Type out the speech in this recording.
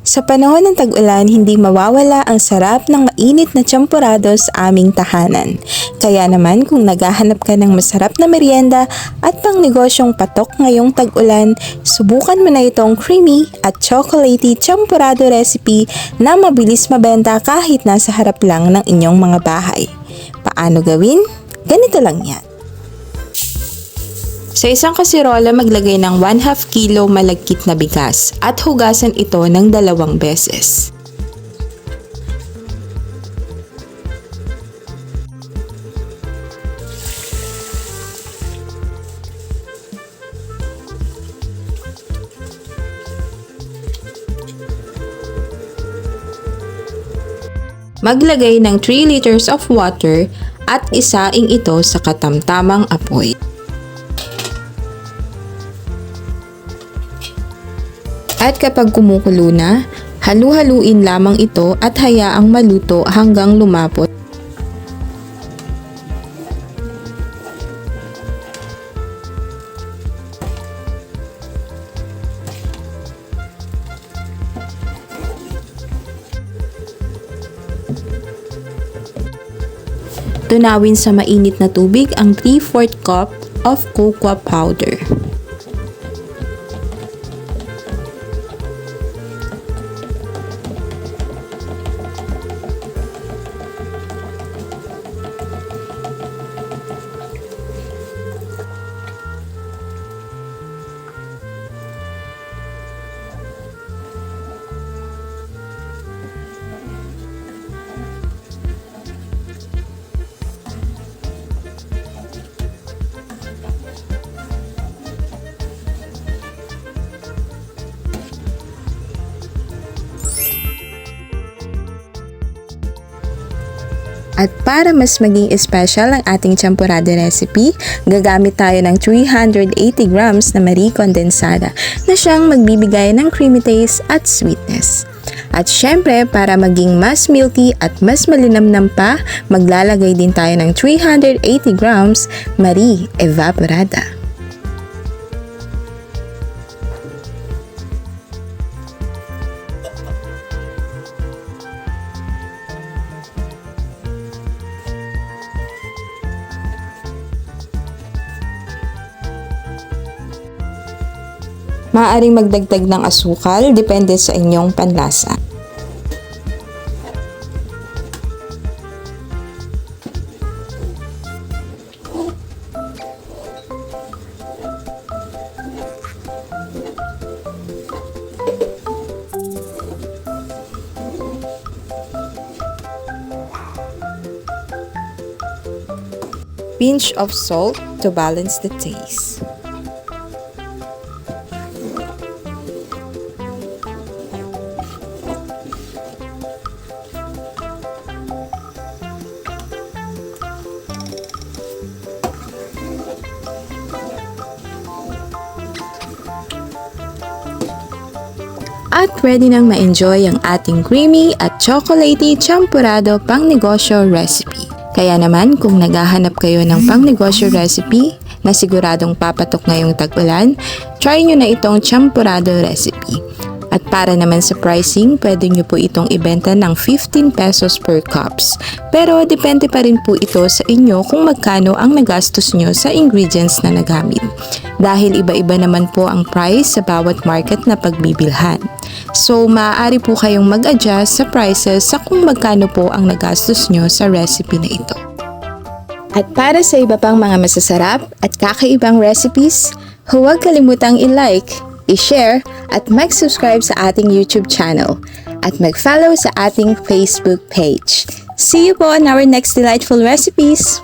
Sa panahon ng tag-ulan, hindi mawawala ang sarap ng mainit na champorado sa aming tahanan. Kaya naman kung naghahanap ka ng masarap na merienda at pang negosyong patok ngayong tag-ulan, subukan mo na itong creamy at chocolatey champorado recipe na mabilis mabenta kahit nasa harap lang ng inyong mga bahay. Paano gawin? Ganito lang yan. Sa isang kasirola, maglagay ng 1/2 kilo malagkit na bigas at hugasan ito ng 2 beses. Maglagay ng 3 liters of water at isaing ito sa katamtamang apoy. At kapag kumukulo na, halu-haluin lamang ito at hayaang maluto hanggang lumapot. Tunawin sa mainit na tubig ang 3/4 cup of cocoa powder. At para mas maging special ang ating champorado recipe, gagamit tayo ng 380 grams na Marie kondensada na siyang magbibigay ng creamy taste at sweetness. At syempre, para maging mas milky at mas malinamnam pa, maglalagay din tayo ng 380 grams Marie evaporada. Maaaring magdagdag ng asukal, depende sa inyong panlasa. Pinch of salt to balance the taste. At pwede nang ma-enjoy ang ating creamy at chocolatey champorado pang negosyo recipe. Kaya naman kung naghahanap kayo ng pang negosyo recipe na siguradong papatok ngayong tag-ulan, try nyo na itong champorado recipe. At para naman sa pricing, pwede nyo po itong ibenta ng 15 pesos per cups. Pero depende pa rin po ito sa inyo kung magkano ang nagastos nyo sa ingredients na nagamit. Dahil iba-iba naman po ang price sa bawat market na pagbibilhan. So, maaari po kayong mag-adjust sa prices sa kung magkano po ang nagastos nyo sa recipe na ito. At para sa iba pang mga masasarap at kakaibang recipes, huwag kalimutang i-like, i-share at mag-subscribe sa ating YouTube channel at mag-follow sa ating Facebook page. See you po on our next delightful recipes!